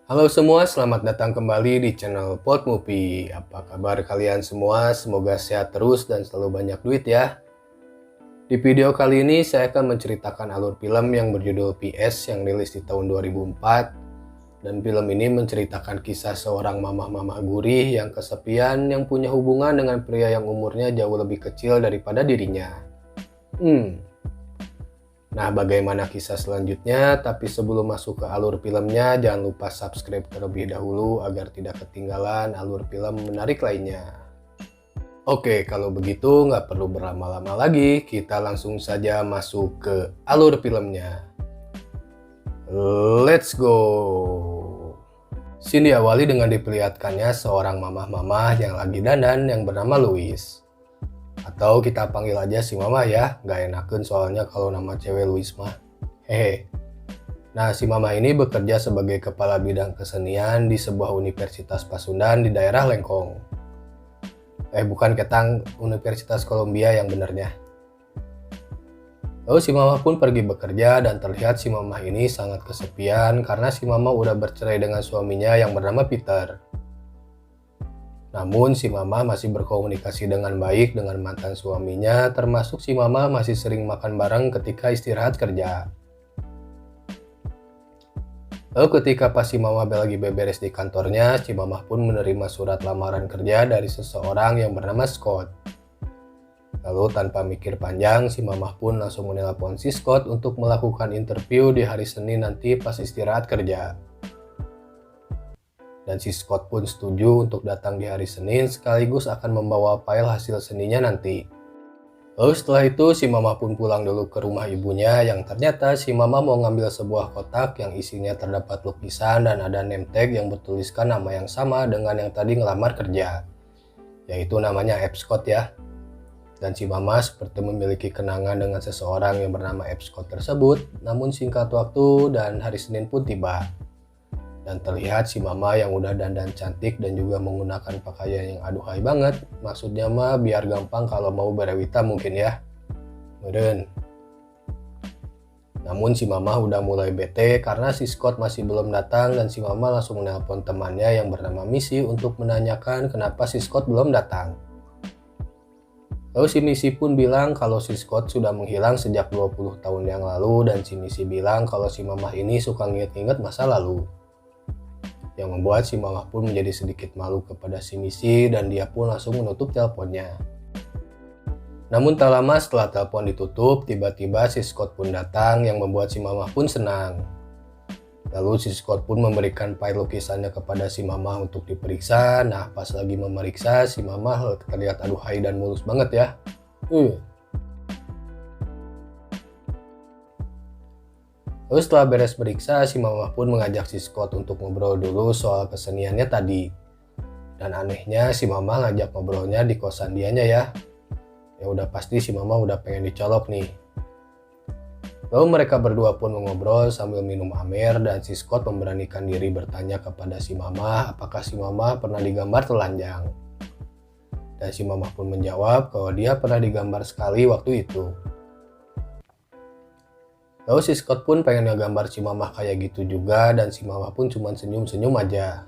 Halo semua, selamat datang kembali di channel Pot Movie. Apa kabar kalian semua? Semoga sehat terus dan selalu banyak duit ya. Di video kali ini saya akan menceritakan alur film yang berjudul PS yang rilis di tahun 2004. Dan film ini menceritakan kisah seorang mamah-mamah gurih yang kesepian yang punya hubungan dengan pria yang umurnya jauh lebih kecil daripada dirinya. Nah, bagaimana kisah selanjutnya? Tapi sebelum masuk ke alur filmnya, jangan lupa subscribe terlebih dahulu agar tidak ketinggalan alur film menarik lainnya. Oke, kalau begitu nggak perlu berlama-lama lagi, kita langsung saja masuk ke alur filmnya. Let's go! Scene diawali dengan diperlihatkannya seorang mamah-mamah yang lagi dandan yang bernama Louis. Atau kita panggil aja si mama ya, gak enakan soalnya kalau nama cewek Louis mah. Hehe. Nah, si mama ini bekerja sebagai kepala bidang kesenian di sebuah universitas Pasundan di daerah Lengkong. Bukan Ketang, Universitas Columbia yang benernya. Lalu si mama pun pergi bekerja dan terlihat si mama ini sangat kesepian karena si mama udah bercerai dengan suaminya yang bernama Peter. Namun si mama masih berkomunikasi dengan baik dengan mantan suaminya, termasuk si mama masih sering makan bareng ketika istirahat kerja. Lalu ketika pas si mama lagi beberes di kantornya, si mama pun menerima surat lamaran kerja dari seseorang yang bernama Scott. Lalu tanpa mikir panjang, si mama pun langsung menelpon si Scott untuk melakukan interview di hari Senin nanti pas istirahat kerja. Dan si Scott pun setuju untuk datang di hari Senin sekaligus akan membawa file hasil seninya nanti. Lalu setelah itu si mama pun pulang dulu ke rumah ibunya yang ternyata si mama mau ngambil sebuah kotak yang isinya terdapat lukisan dan ada name tag yang bertuliskan nama yang sama dengan yang tadi ngelamar kerja. Yaitu namanya F. Scott ya. Dan si mama seperti memiliki kenangan dengan seseorang yang bernama F. Scott tersebut, namun singkat waktu dan hari Senin pun tiba. Dan terlihat si mama yang udah dandan cantik dan juga menggunakan pakaian yang aduhai banget. Maksudnya mah biar gampang kalau mau berewita mungkin ya. Meren. Namun si mama udah mulai bete karena si Scott masih belum datang dan si mama langsung menelpon temannya yang bernama Missy untuk menanyakan kenapa si Scott belum datang. Lalu si Missy pun bilang kalau si Scott sudah menghilang sejak 20 tahun yang lalu dan si Missy bilang kalau si mama ini suka nginget-nginget masa lalu. Yang membuat si mama pun menjadi sedikit malu kepada si Missy dan dia pun langsung menutup teleponnya. Namun tak lama setelah telepon ditutup, tiba-tiba si Scott pun datang yang membuat si mama pun senang. Lalu si Scott pun memberikan file lukisannya kepada si mama untuk diperiksa. Nah, pas lagi memeriksa, si mama terlihat aduhai dan mulus banget ya. Lalu setelah beres periksa, si mama pun mengajak si Scott untuk ngobrol dulu soal keseniannya tadi. Dan anehnya si mama ngajak ngobrolnya di kosan dianya ya. Ya udah pasti si mama udah pengen dicolok nih. Lalu mereka berdua pun mengobrol sambil minum amer dan si Scott memberanikan diri bertanya kepada si mama apakah si mama pernah digambar telanjang. Dan si mama pun menjawab kalau dia pernah digambar sekali waktu itu. Lalu si Scott pun pengen ngegambar si mama kayak gitu juga dan si mama pun cuma senyum-senyum aja.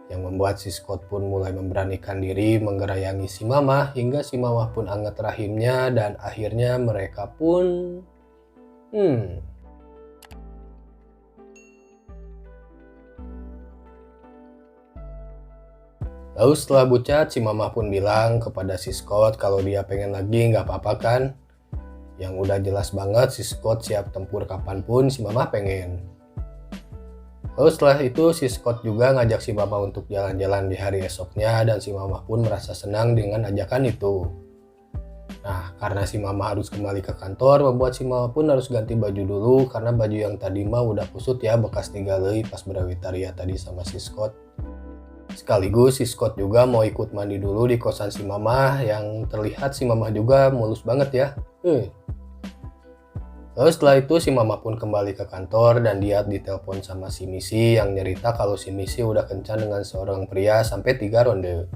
Yang membuat si Scott pun mulai memberanikan diri menggerayangi si mama hingga si mama pun angkat rahimnya dan akhirnya mereka pun... Lalu setelah bucat si mama pun bilang kepada si Scott kalau dia pengen lagi nggak apa-apa kan. Yang udah jelas banget si Scott siap tempur kapanpun si mama pengen. Lalu setelah itu si Scott juga ngajak si mama untuk jalan-jalan di hari esoknya dan si mama pun merasa senang dengan ajakan itu. Nah, karena si mama harus kembali ke kantor, membuat si mama pun harus ganti baju dulu karena baju yang tadi mah udah kusut ya bekas digalei pas berawitaria tadi sama si Scott. Sekaligus si Scott juga mau ikut mandi dulu di kosan si mama yang terlihat si mama juga mulus banget ya. Lalu setelah itu si mama pun kembali ke kantor dan dia ditelepon sama si Missy yang nyerita kalau si Missy udah kencan dengan seorang pria sampai 3 ronde.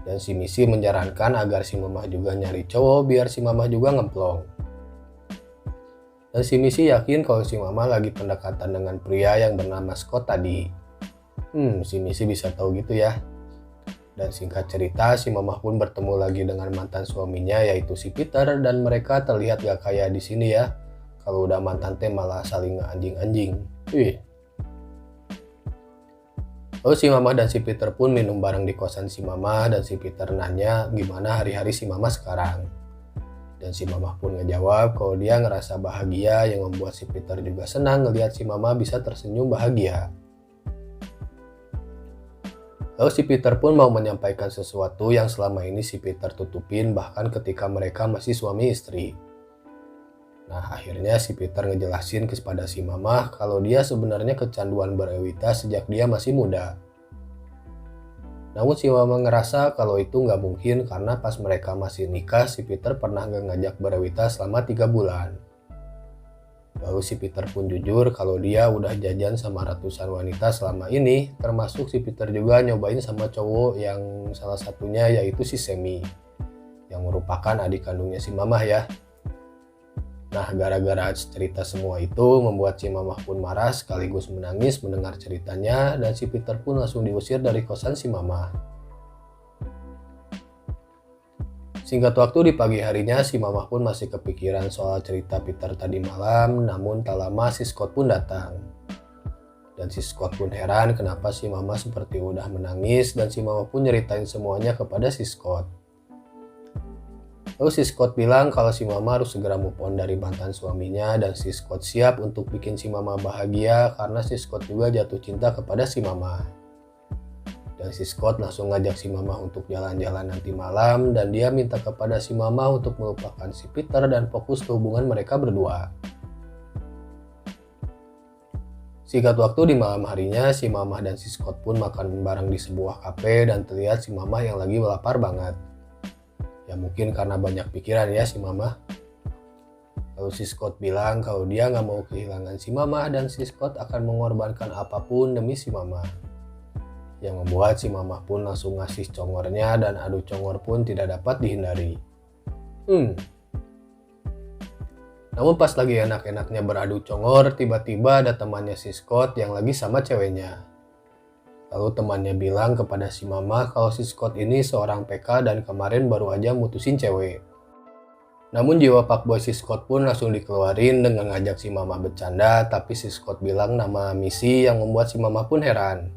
Dan si Missy menyarankan agar si mama juga nyari cowok biar si mama juga ngemplong. Dan si Missy yakin kalau si Mama lagi pendekatan dengan pria yang bernama Scott tadi. Si Missy bisa tahu gitu ya. Dan singkat cerita, si Mama pun bertemu lagi dengan mantan suaminya yaitu si Peter, dan mereka terlihat gak kayak di sini ya. Kalau udah mantan teh malah saling anjing-anjing. Lalu si Mama dan si Peter pun minum bareng di kosan si Mama, dan si Peter nanya gimana hari-hari si Mama sekarang. Dan si Mama pun ngejawab kalau dia ngerasa bahagia, yang membuat si Peter juga senang ngelihat si Mama bisa tersenyum bahagia. Lalu si Peter pun mau menyampaikan sesuatu yang selama ini si Peter tutupin bahkan ketika mereka masih suami istri. Nah akhirnya si Peter ngejelasin kepada si Mama kalau dia sebenarnya kecanduan berewita sejak dia masih muda. Namun si Mama ngerasa kalau itu nggak mungkin karena pas mereka masih nikah si Peter pernah nggak ngajak berewita selama 3 bulan. Lalu si Peter pun jujur kalau dia udah jajan sama ratusan wanita selama ini, termasuk si Peter juga nyobain sama cowok yang salah satunya yaitu si Sammy, yang merupakan adik kandungnya si Mama ya. Nah gara-gara cerita semua itu membuat si Mama pun marah sekaligus menangis mendengar ceritanya, dan si Peter pun langsung diusir dari kosan si Mama. Singkat waktu di pagi harinya si Mama pun masih kepikiran soal cerita Peter tadi malam, namun tak lama si Scott pun datang. Dan si Scott pun heran kenapa si Mama seperti udah menangis, dan si Mama pun nyeritain semuanya kepada si Scott. Lalu si Scott bilang kalau si Mama harus segera move on dari mantan suaminya, dan si Scott siap untuk bikin si Mama bahagia karena si Scott juga jatuh cinta kepada si Mama. Dan si Scott langsung ngajak si Mama untuk jalan-jalan nanti malam, dan dia minta kepada si Mama untuk melupakan si Peter dan fokus ke hubungan mereka berdua. Singkat waktu di malam harinya si Mama dan si Scott pun makan bareng di sebuah kafe, dan terlihat si Mama yang lagi lapar banget. Ya mungkin karena banyak pikiran ya si Mama. Lalu si Scott bilang kalau dia nggak mau kehilangan si Mama, dan si Scott akan mengorbankan apapun demi si Mama. Yang membuat si Mama pun langsung ngasih congornya, dan adu congor pun tidak dapat dihindari. Namun pas lagi enak-enaknya beradu congor, tiba-tiba ada temannya si Scott yang lagi sama ceweknya. Lalu temannya bilang kepada si Mama kalau si Scott ini seorang PK dan kemarin baru aja mutusin cewek. Namun jiwa fuckboy si Scott pun langsung dikeluarin dengan ngajak si Mama bercanda, tapi si Scott bilang nama Missy yang membuat si Mama pun heran.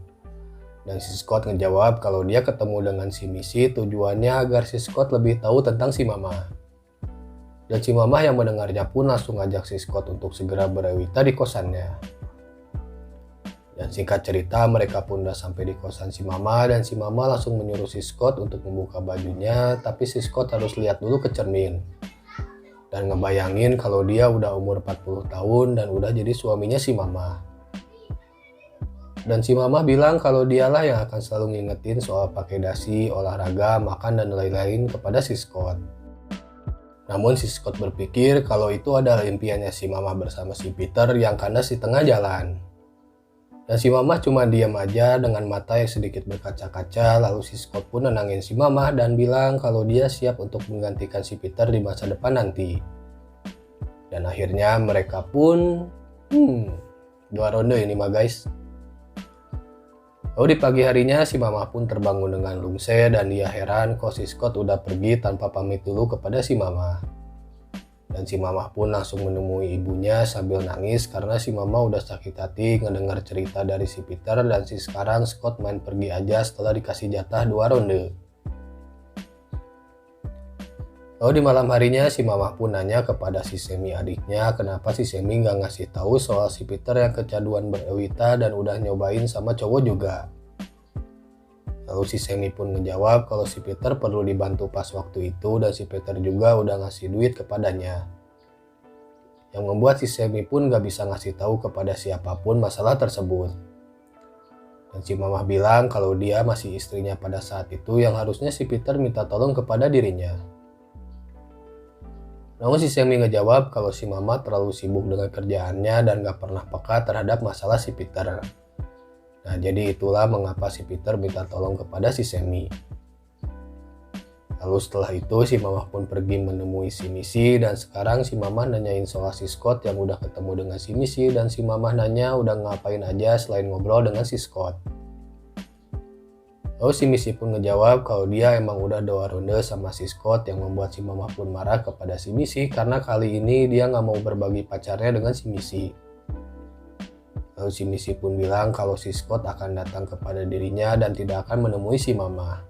Dan si Scott ngejawab kalau dia ketemu dengan si Missy tujuannya agar si Scott lebih tahu tentang si Mama. Dan si Mama yang mendengarnya pun langsung ngajak si Scott untuk segera berewita di kosannya. Dan singkat cerita mereka pun udah sampai di kosan si Mama, dan si Mama langsung menyuruh si Scott untuk membuka bajunya, tapi si Scott harus lihat dulu ke cermin. Dan ngebayangin kalau dia udah umur 40 tahun dan udah jadi suaminya si Mama. Dan si Mama bilang kalau dialah yang akan selalu ngingetin soal pakai dasi, olahraga, makan, dan lain-lain kepada si Scott. Namun si Scott berpikir kalau itu adalah impiannya si Mama bersama si Peter yang kandas di tengah jalan. Dan si Mama cuma diam aja dengan mata yang sedikit berkaca-kaca, lalu si Scott pun nenangin si Mama dan bilang kalau dia siap untuk menggantikan si Peter di masa depan nanti. Dan akhirnya mereka pun 2 ronde ini mah guys. Lalu di pagi harinya si Mama pun terbangun dengan lungse, dan dia heran kok si Scott udah pergi tanpa pamit dulu kepada si Mama. Dan si Mama pun langsung menemui ibunya sambil nangis karena si Mama udah sakit hati ngedengar cerita dari si Peter, dan si sekarang Scott main pergi aja setelah dikasih jatah 2 ronde. Lalu di malam harinya si Mama pun nanya kepada si Sammy adiknya kenapa si Sammy nggak ngasih tahu soal si Peter yang kecanduan berewita dan udah nyobain sama cowok juga. Lalu si Sammy pun menjawab kalau si Peter perlu dibantu pas waktu itu, dan si Peter juga udah ngasih duit kepadanya. Yang membuat si Sammy pun nggak bisa ngasih tahu kepada siapapun masalah tersebut. Dan si Mama bilang kalau dia masih istrinya pada saat itu yang harusnya si Peter minta tolong kepada dirinya. Namun si Sammy ngejawab kalau si Mama terlalu sibuk dengan kerjaannya dan gak pernah peka terhadap masalah si Peter. Nah jadi itulah mengapa si Peter minta tolong kepada si Sammy. Lalu setelah itu si Mama pun pergi menemui si Missy, dan sekarang si Mama nanyain soal si Scott yang udah ketemu dengan si Missy, dan si Mama nanya udah ngapain aja selain ngobrol dengan si Scott. Lalu si Missy pun ngejawab kalau dia emang udah 2 ronde sama si Scott, yang membuat si Mama pun marah kepada si Missy karena kali ini dia nggak mau berbagi pacarnya dengan si Missy. Lalu si Missy pun bilang kalau si Scott akan datang kepada dirinya dan tidak akan menemui si Mama.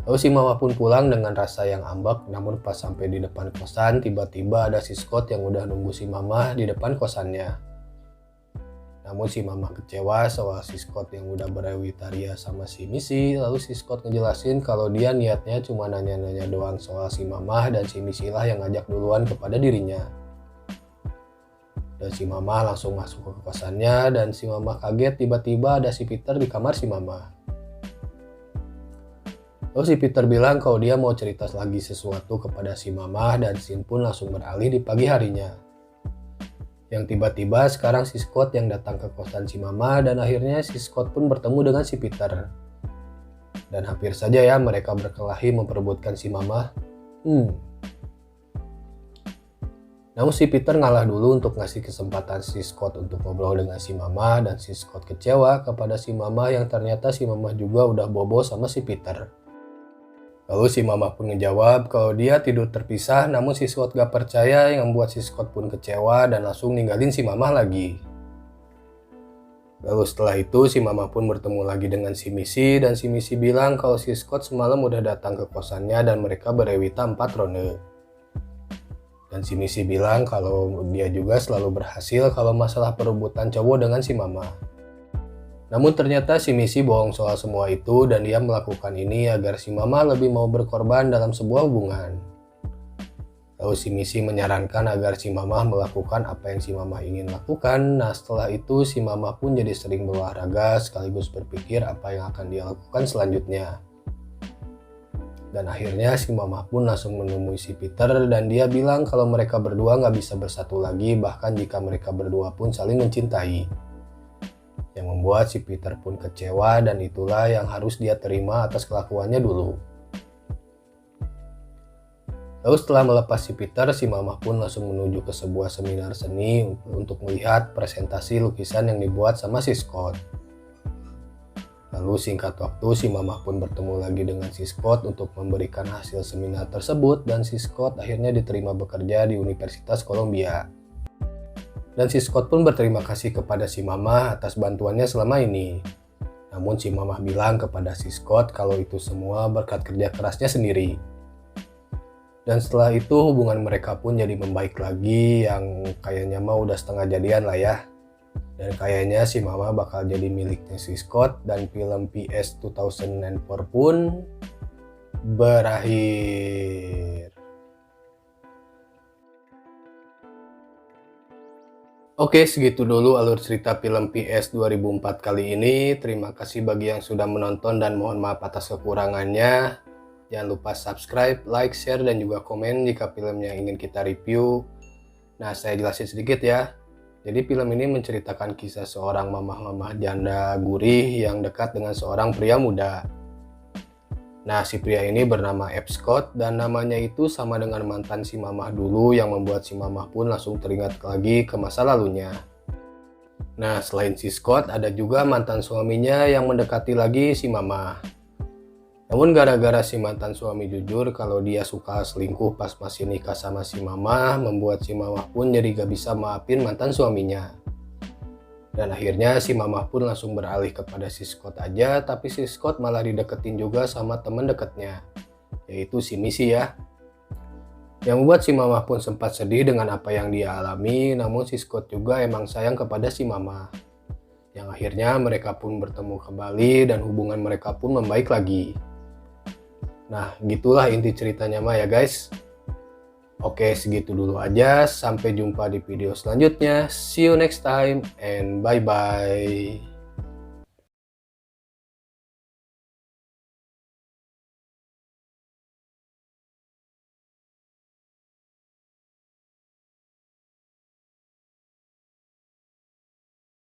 Lalu si Mama pun pulang dengan rasa yang ambek, namun pas sampai di depan kosan tiba-tiba ada si Scott yang udah nunggu si Mama di depan kosannya. Namun si Mama kecewa soal si Scott yang udah berewitaria sama si Missy. Lalu si Scott ngejelasin kalau dia niatnya cuma nanya-nanya doang soal si Mama, dan si Missy lah yang ngajak duluan kepada dirinya. Dan si Mama langsung masuk ke kosannya, dan si Mama kaget tiba-tiba ada si Peter di kamar si Mama. Lalu si Peter bilang kalau dia mau cerita lagi sesuatu kepada si Mama, dan scene pun langsung beralih di pagi harinya. Yang tiba-tiba sekarang si Scott yang datang ke kosan si Mama, dan akhirnya si Scott pun bertemu dengan si Peter. Dan hampir saja ya mereka berkelahi memperebutkan si Mama. Namun si Peter ngalah dulu untuk ngasih kesempatan si Scott untuk ngobrol dengan si Mama, dan si Scott kecewa kepada si Mama yang ternyata si Mama juga udah bobo sama si Peter. Lalu si Mama pun ngejawab kalau dia tidur terpisah, namun si Scott gak percaya, yang membuat si Scott pun kecewa dan langsung ninggalin si Mama lagi. Lalu setelah itu si Mama pun bertemu lagi dengan si Missy, dan si Missy bilang kalau si Scott semalam udah datang ke kosannya dan mereka berewita 4 ronde. Dan si Missy bilang kalau dia juga selalu berhasil kalau masalah perebutan cowok dengan si Mama. Namun ternyata si Missy bohong soal semua itu, dan dia melakukan ini agar si Mama lebih mau berkorban dalam sebuah hubungan. Lalu si Missy menyarankan agar si Mama melakukan apa yang si Mama ingin lakukan. Nah setelah itu si Mama pun jadi sering berolahraga sekaligus berpikir apa yang akan dia lakukan selanjutnya. Dan akhirnya si Mama pun langsung menemui si Peter, dan dia bilang kalau mereka berdua nggak bisa bersatu lagi bahkan jika mereka berdua pun saling mencintai. Yang membuat si Peter pun kecewa, dan itulah yang harus dia terima atas kelakuannya dulu. Lalu setelah melepas si Peter, si Mama pun langsung menuju ke sebuah seminar seni untuk melihat presentasi lukisan yang dibuat sama si Scott. Lalu singkat waktu si Mama pun bertemu lagi dengan si Scott untuk memberikan hasil seminar tersebut, dan si Scott akhirnya diterima bekerja di Universitas Columbia. Dan si Scott pun berterima kasih kepada si Mama atas bantuannya selama ini. Namun si Mama bilang kepada si Scott kalau itu semua berkat kerja kerasnya sendiri. Dan setelah itu hubungan mereka pun jadi membaik lagi, yang kayaknya mah udah setengah jadian lah ya. Dan kayaknya si Mama bakal jadi miliknya si Scott, dan film PS 2004 pun berakhir. Oke, segitu dulu alur cerita film PS 2004 kali ini. Terima kasih bagi yang sudah menonton dan mohon maaf atas kekurangannya. Jangan lupa subscribe, like, share, dan juga komen jika filmnya ingin kita review. Nah, saya jelasin sedikit ya. Jadi film ini menceritakan kisah seorang mamah-mamah janda gurih yang dekat dengan seorang pria muda. Nah, si pria ini bernama F. Scott, dan namanya itu sama dengan mantan si Mamah dulu, yang membuat si Mamah pun langsung teringat lagi ke masa lalunya. Nah, selain si Scott, ada juga mantan suaminya yang mendekati lagi si Mamah. Namun gara-gara si mantan suami jujur kalau dia suka selingkuh pas masih nikah sama si Mamah, membuat si Mamah pun jadi gak bisa maafin mantan suaminya. Dan akhirnya si Mamah pun langsung beralih kepada si Scott aja, tapi si Scott malah dideketin juga sama teman dekatnya, yaitu si Missy ya. Yang membuat si Mamah pun sempat sedih dengan apa yang dia alami, namun si Scott juga emang sayang kepada si Mamah. Yang akhirnya mereka pun bertemu kembali dan hubungan mereka pun membaik lagi. Nah, gitulah inti ceritanya mah ya guys. Oke, segitu dulu aja. Sampai jumpa di video selanjutnya. See you next time and bye-bye.